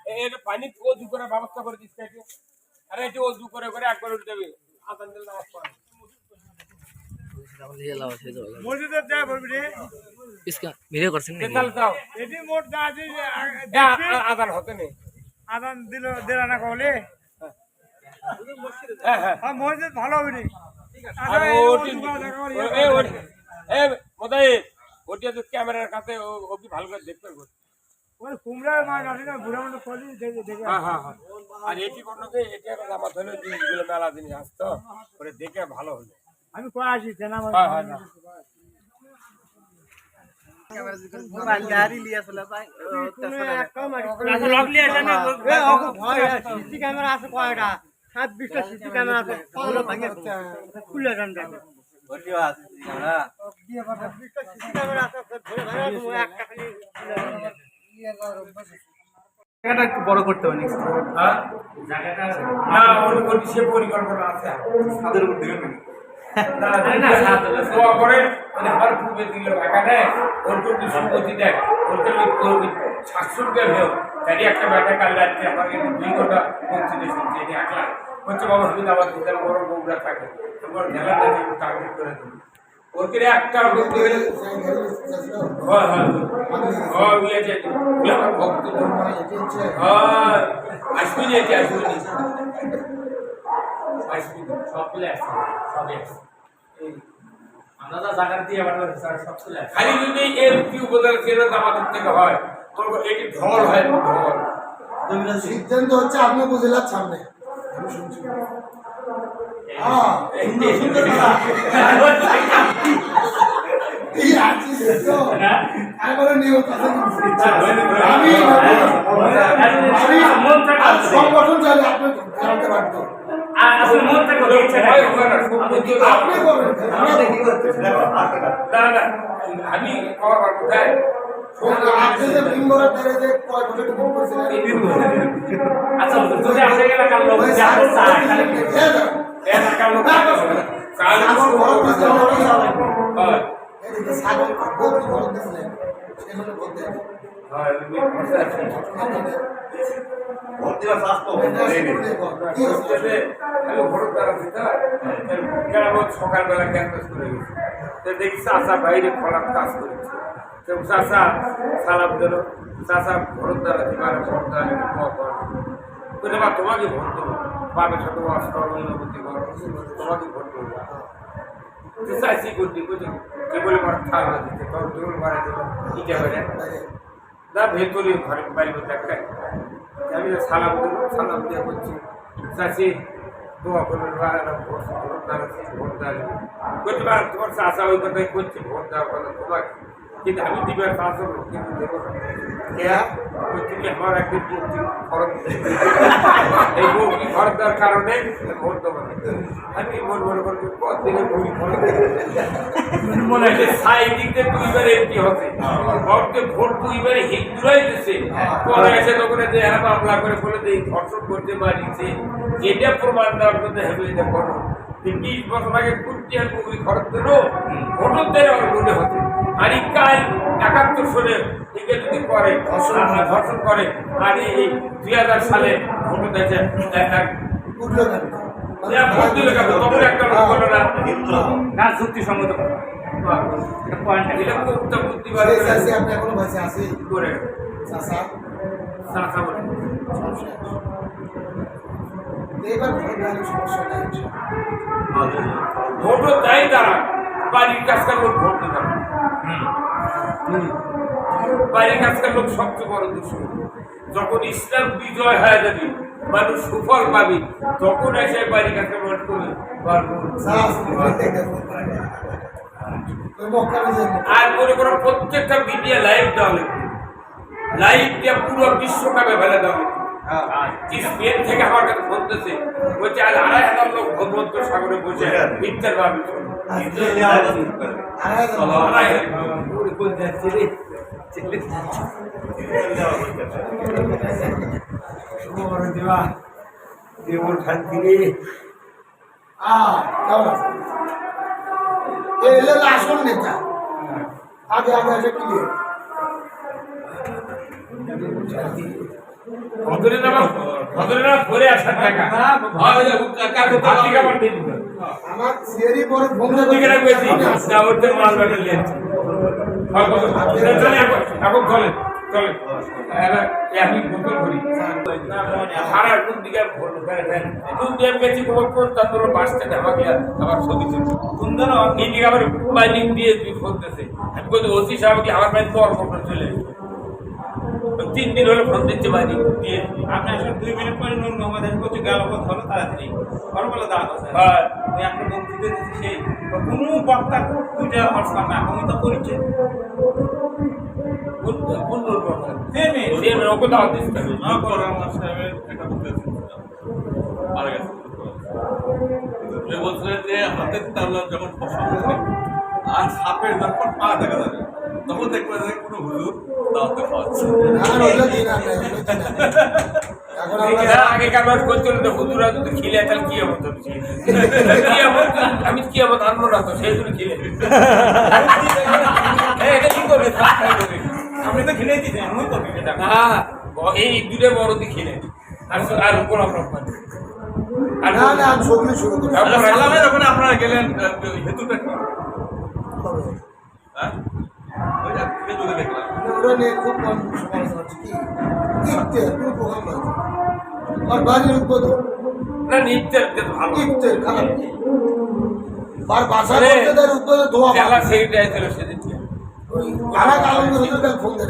এটা পানি অজু করার ব্যবস্থা করে দিচ্ছে একটু। আরে একটু অজু করে করে একবার উঠে যাবে আজান দিলে নামাজ পড়া মসজিদের যা বলবি রে इसका वीडियो कर सकते চল যাও এটি মোট যা আছে আজান হতে নেই আদান দিল দিলা না কলে হ্যাঁ হ্যাঁ আর মসজিদ ভালো হবে নি আর ওটি তো ক্যামেরার কাছে ও কি ভালো করে দেখতে পারবো ওই কুমড়ার মাছ আছে না বুড়া মানুষ কলি দেখে দেখে হ্যাঁ হ্যাঁ হ্যাঁ আর এটি কোনো যে এটি একটা জামা ধরে জিনিসগুলো মেলা জিনিস আসতো করে দেখে ভালো হলো আমি কয় আসি তেনা হ্যাঁ হ্যাঁ না মোবাইল গাড়ি লিয়া চলে ভাই সিসি ক্যামেরা আছে কয়টা 7-20টা সিসি ক্যামেরা আছে ওগুলো ভাঙে খুলে যান দেখো ওটিও আছে আমরা 20টা সিসি ক্যামেরা আছে ধরে ভাঙা একটা খালি জায়গাটা একটু বড় করতে হবে নেক্সট হ্যাঁ জায়গাটা না ওটি সে পরিকল্পনা আছে ছাদের উপর দিবেন না না দোয়া করে মানে আমার পূর্বে দিল এখানে ওর যদি সম্পত্তি দেয় ওকে শাশুড়কে ভেও তাই একটা ব্যাটা কাল রাত্রে আমাকে 2 ঘন্টা পৌঁছতে শুনছি এটা একলা হচ্ছে বাবা আমি আমার দিদার বড় বউরা থাকে তোমার ঢেলা থাকে টার্গেট করে দিই ওকে একটা বলতে গেলে হ্যাঁ হ্যাঁ হ্যাঁ বিয়ে যেতে আমার ভক্ত হ্যাঁ আসবি যেতে আসবি সবগুলো আছে সবই আছে আমরা তো জায়গা দিয়ে আবার সবগুলো খালি যদি এর কি উপদান কেনা আমাদের থেকে হয় তোর এটি ঢল হয় ঢল সিদ্ধান্ত হচ্ছে আপনি বুঝলার সামনে আমি শুনছি সংগঠন চাইলে আপনি জানাতে পারতো আপনি আমি কবার পারবো তাই আপনি যে বিম্বরের ধারে যে কয় বছর টিকিট করেছিলেন আচ্ছা যদি আসে গেলে কাল লোক যাবো ছাগল বহুত খরচ দিয়েছিলেন সেজন্য বলতে সকালবেলা ক্যাম্পাস করে গেছি দেখি চাষা বাইরে খোলার কাজ করেছে চাষা সালাম দিল চাষা ভোট দাঁড়াতে পারে ভোট দাঁড়ালে বলে বা তোমাকে ভোট দেবো বাপের সাথে ওয়াশ করো অনুভূতি করো তোমাকে ভোট দেবো চাইছি করছি বুঝলি কে বলে আমার থাকবে দিতে তোর দৌড় মারা দিল ইটা হয়ে না ভেতরে ঘরে বাড়ি দেখায় আমি সালাম দেবো সালাম দিয়ে করছি চাষি দোয়া করবেন ভোট দাঁড়াচ্ছি ভোট দাঁড়াবে করতে পারে তোমার চাষা ওই কথাই করছি ভোট দেওয়ার কথা তোমাকে কিন্তু আমি দিবার কাজ হবো কিন্তু দেবো না তুমি আমার একদিন খরচ এই বউটি খরচ দেওয়ার কারণে ভোট দেবো না আমি মনে করবো কতদিনে বই খরচ মনে হয় সাইদিক দিয়ে 2বার এমপি হচ্ছে ভোটকে ভোট 2বারে হিন্দুরাই দিচ্ছে পরে এসে তখন এরা মামলা করে বলে যে ধর্ষণ করতে পারিছে এটা প্রমাণ দেওয়ার জন্য হেবে এটা করো 20 বছর আগে কুটি আর বই খরচ দিল ভোটও দেয় আমার মনে হচ্ছে আর এই কাল 71 সালে একে যদি করে ধর্ষণ করে আর এই 2000 সালে ভোট দিয়েছে ভোট দিলে কেন তখন একটা লোক বলো না যুক্তিসঙ্গত এটা খুব বুদ্ধিবার আপনি এখনো ভাষা আছে করে চাষা চাষা বলে এবার সমস্যা নাই ভোটও দেয় তারা বাড়ির কাজকার লোক ভোট দিতে বাইরের কাজকার লোক সবচেয়ে বড় দুশ্মন যখন ইসলাম বিজয় হয়ে যাবে মানুষ সুফল পাবে তখন এসে বাইরের কাজকার ভোট করবে আর মনে করো প্রত্যেকটা মিডিয়া লাইভ দেওয়া লাগবে লাইভ দিয়ে পুরো বিশ্বকাপে ফেলে দেওয়া লাগবে স্পেন থেকে আমার কাছে বলতেছে বলছে আজ 2,500 লোক ভূমধ্য সাগরে বসে মিথ্যার ভাবে দেবর শান্তি রে আসল নেতা আগে আগে ক্লিয়ার হজরের নামাজ পড়ে আসার টাকা আমার সিয়ারি পরে ফোন মাল ব্যাটার লিয়েছে এখন চলে চলে আমি বোতল করি সারা কোন দিকে কোন দিকে গেছি খবর কোন তারপর বাসতে ঢাকা গিয়া আমার ছবি তুলছে সুন্দর নিজেকে আবার বাইলিং দিয়ে ফোনতেছে আমি বলছি ওসি সাহেব কি আমার বাড়ি তোর ফোন চলে 3 দিন হলো ফোন দিচ্ছে বাইলিং দিয়ে আপনি আসলে 2 মিনিট পরে নুন মোহাম্মদ আমি করতে গেল কথা হলো তাড়াতাড়ি বলে দাঁত আছে হ্যাঁ ওই একটা বক্তৃতা দিচ্ছি সেই কোনো বক্তা দুইটা হরসান না আমি তো করেছি কোন কোন লোক সেমে সে রকম দাও দিচ্ছে না করে আমার সাহেবের একটা বক্তৃতা মারা গেছে উনি বলছিলেন যে হাতের তালা যখন বসা হবে আর সাপের যখন পা দেখা যাবে তখন দেখবে যে কোনো হুজুর দাওয়াতে খাওয়াচ্ছে এখন আমরা আগে কারবার করছিল তো হুজুরা যদি খিলে তাহলে কি হতো আমি কি হবো আনবো না তো সেই জন্য খিলে এটা কি করবে আপনি তো খেলে দিয়েছেন আমি তো খেলে যাবো হ্যাঁ এই দুটো বড় দিয়ে খিলে আর কোন আপনার আর না না আমি সবগুলো শুরু করি সালামের ওখানে আপনারা গেলেন হেতুটা কি হ্যাঁ ওই যে ফেসবুকে দেখলাম ওরা নিয়ে খুব কম সমালোচনা হচ্ছে কি ইফতের কোনো প্রোগ্রাম আছে আর বাড়ির উদ্বোধন না নিত্যের ভালো ইফতের খারাপ কি আর বাসা করতে তার উদ্বোধন ধোয়া খেলা সেইটাই ছিল সেদিন আমার আলমগীর হুজুরকে ফোন দেন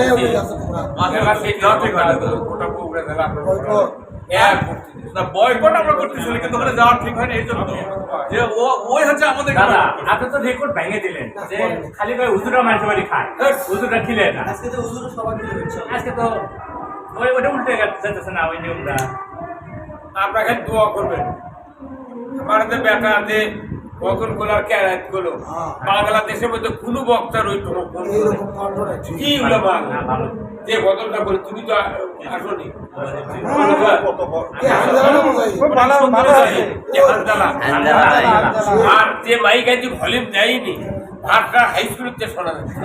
এই ওই আছে তোমরা খেলা সেইটা ঠিক হয় ওটা প্রোগ্রাম দিলা আপনার এক না বয়কট আমরা করতেছি কিন্তু ওখানে যাওয়া ঠিক হয়নি এই জন্য যে ওই হচ্ছে আমাদের দাদা আপনি তো রেকর্ড ভেঙে দিলেন যে খালি ভাই হুজুরা মানুষ বাড়ি খায় হুজুরা খিলে না আজকে তো হুজুরা সবাই খিলে হচ্ছে আজকে তো ওটা উল্টে যেতেছে না ওই নিয়মটা আপনাকে দোয়া করবেন আমার যে বেটা আছে বদল গোলার ক্যারাত গুলো বাংলাদেশের মধ্যে কোনো বক্তার ওই এইরকম কন্ট্রোল আছে কি হলো ভালো যে বদলটা করে তুমি তো আসনি আর যে মাইক আছে ভলিউম দেয়নি আটটা হাই স্কুলের শোনা যাচ্ছে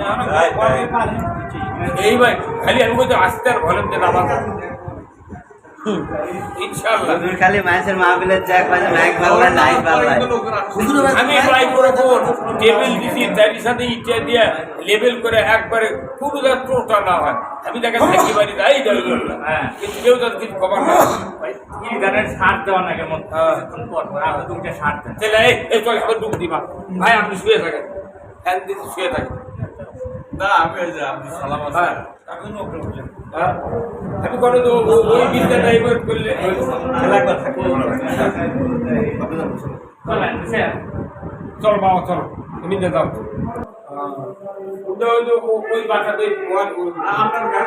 এই ভাই খালি আমি বলছি আস্তে আর ভলিউম দেন আমার ইনশাআল্লাহ খালি মানুষের মাহফিলের যাক বাজে মাইক বাজে লাইট বাজে আমি ট্রাই করে টেবিল দিছি তার সাথে ইটা দিয়ে লেবেল করে একবারে কোনো যার টোটা না হয় আমি দেখেন থাকি বাড়ি যাই হ্যাঁ কিন্তু কেউ তার কিছু খবর না কি জানেন শার্ট দেওয়া না কেমন কিছুক্ষণ পর আপনি দুইটা শার্ট দেন ছেলে এই চল এখন ডুব দিবা ভাই আপনি শুয়ে থাকেন ফ্যান দিতে শুয়ে থাকেন না আমি ওই যে আপনি সালাম আছে হ্যাঁ আমি কোনো তো ওই বিদ্যা ডাইভার্ট করলে চল বাবা চলো তুমি যাও ওই বাসাতে আপনার গাড়ি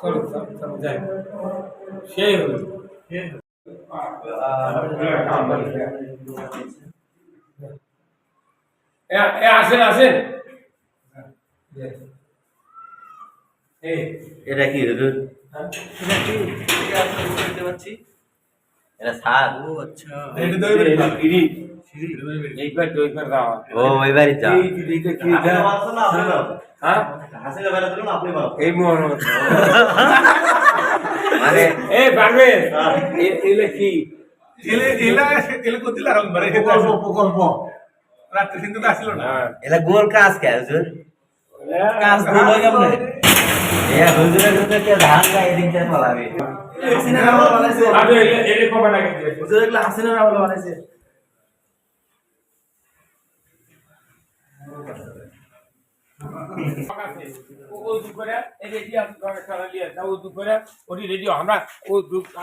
চলো চলো যাই সেই হলো আসেন আসেন এটা কি হুজুর এটা সার ও আচ্ছা এইবার তো এইবার যাওয়া ও ওই বাড়ি যা হ্যাঁ এই মোহন মানে এই পারবে এলে কি প্রকল্প রাত্রে কিন্তু আসলো না এটা গোল কাজ কে হুজুর কাজ গোল হয়ে গেল এ হুজুরের ভিতরে কে ধান গায় এদিন কে ফলাবে আরে এলে কবে লাগে হুজুর এগুলো হাসিনা রাওয়ালা বানাইছে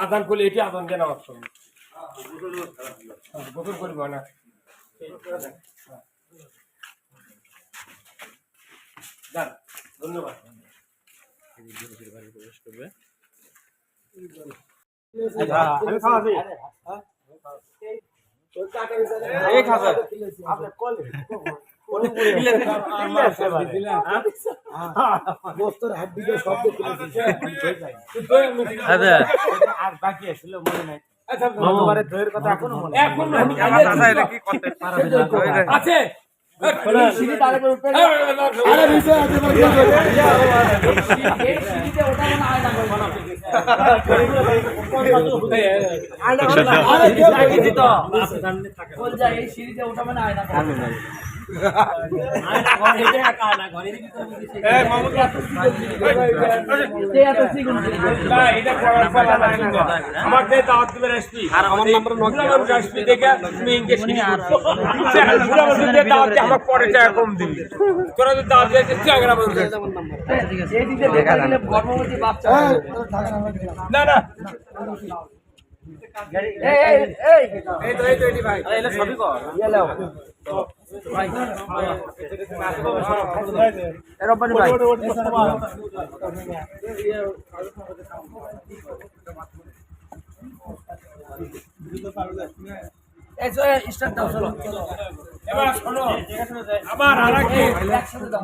আদান করলে এটি আদান কেন গোসল করিব না ধন্যবাদ আমি খাওয়াবি এক হাজার আপনার কল বস্তার হাত দিকে শব্দ আর বাকি ছিল মনে নাই আছে সিঁড়ি তার উপর উঠবে আরে বিষয় আছে ভাই, কি বলে? এই সিঁড়িতে ওঠা মানে আয়না করবো না আরে কে বলছে? বল যা এই সিঁড়িতে ওঠা মানে আয়না করবো আমাকে দাওয়াত দিবেন আসবি আর আমার নাম্বার আসবি দেখে তুমি ইংকে শুনি আর দাওয়াত দিয়ে আমাকে পরে টাকা কম দিবি তোরা যদি দাওয়াত দিয়ে টাকা আমার এই দিকে দেখা দিলে গর্ভবতী বাচ্চা এই, তোরা ঢাকা নাম্বার দিলা। না না এই তো এটি ভাই রব্বানি ভাই এই যে স্টার্ট দাও চলো এবার শোনো আমার আর কি একসাথে দাও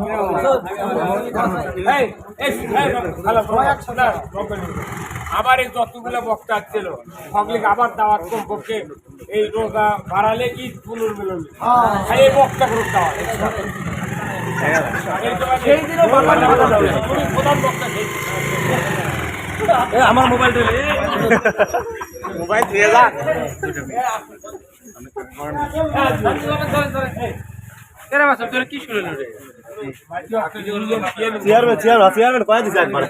আবার এই যতগুলো বক্তা ছিল পাবলিক আবার দাওয়াত কমপক্ষে এই রোজা বাড়ালে ঈদ পুনর্মিলন এই বক্তা গ্রুপ দাওয়াত সেই দিনও বাবা তুমি প্রধান বক্তা সেই আমার মোবাইল মোবাইল দিয়ে যা কি শুনলেন চেয়ারম্যান কয়ে দিছে একবার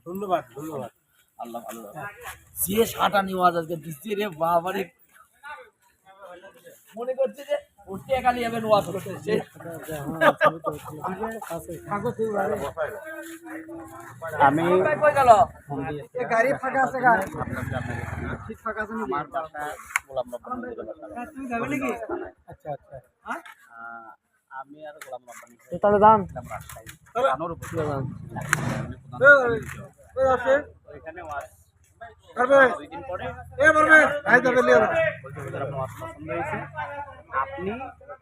ধন্যবাদ ধন্যবাদ যে সাটা নিওয়াজ আজকে দিচ্ছি রে বাবারে মনে করছে যে উঠতে খালি যাবে নোয়াজ করতে আমি কই গেল গাড়ি ফাঁকা আছে গা। তুমি যাবে নাকি আচ্ছা আচ্ছা। আমি আর গোলাম রব্বানী তাহলে দাম আনোর উপর ওইখানে ওয়াজ দুই দিন পরে ভাই যাবে লিয়ে যাবে। বলতে আপনার ওয়াজ পছন্দ হয়েছে আপনি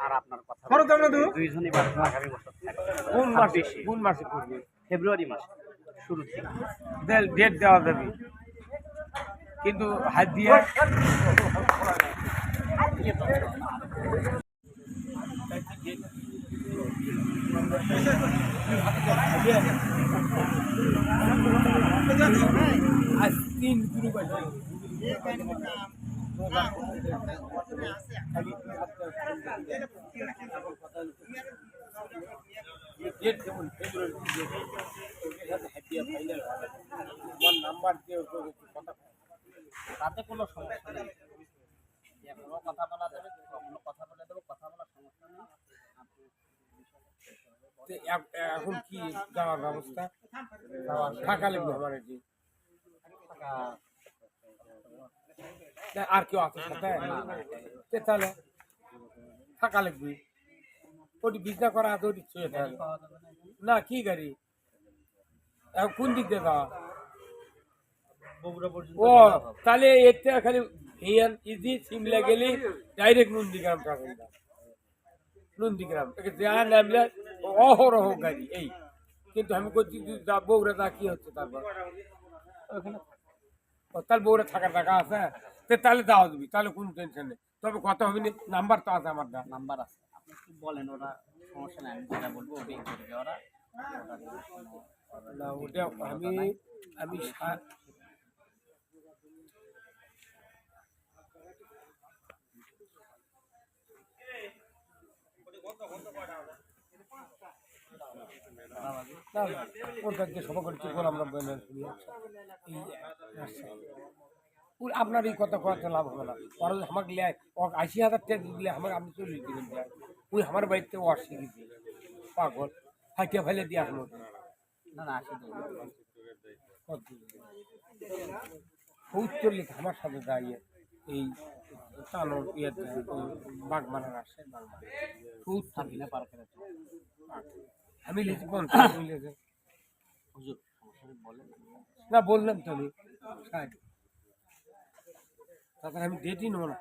আর আপনার কথা খরচ আমরা দেবো। দুইজনই বাড়ি আগামী বছর থাকবে কোন মাসে কোন মাসে করবে ফেব্রুয়ারি মাসে শুরু থেকে ডেট দেওয়া যাবে কিন্তু হাত দিয়ে আজ 3 গ্রুপ আছে ডেট যেমন ফেব্রুয়ারি নাম্বার দিয়ে কথা তাতে কোনো সমস্যা নেই এখনো কথা বলা যাবে কখনো কথা বলে দেবো কথা বলার সমস্যা নেই এখন কি যাওয়ার ব্যবস্থা থাকা লাগবে আমার কি আর কেউ আছে সাথে তাহলে থাকা লাগবে ওটি বিজনেস করা আছে ওটি ছুঁয়ে তাহলে না কি গাড়ি এখন কোন দিক দিয়ে যাওয়া ও তাহলে এতে খালি ইজি সিমলা গেলি ডাইরেক্ট নন্দীগ্রাম ট্রাফিক নন্দীগ্রাম যা নামলে অহরহ গাড়ি এই কিন্তু আমি করছি বউরা যা কি হচ্ছে তারপর তাহলে বউরা থাকার টাকা আছে তাহলে দাও দিবি তাহলে কোনো টেনশন নেই তবে কথা হবে না নাম্বার তো আছে আমার নাম্বার আছে আপনি কি বলেন ওরা সমস্যা নেই আমি যেটা বলবো ওটাই করবে ওরা না ওটা আমি আপনার এই কথা কথা লাভ হবে না ওরা আমাকে 80,000 টাকা দিলে আমাকে আপনি 40 দিবেন ওই আমার বাড়িতে ও আসি গেছি পাগল হাইটে ফেলে দিয়ে আসলো না না আসি উত্তর লিখে আমার সাথে দাঁড়িয়ে এই চালন বাগমানের আসে থাকি না পার্কের আমি লিখছি 50 লিখেছে হুজুর সমস্যা বলেন না বললাম তো আমি তারপরে আমি ডেটই নেবো না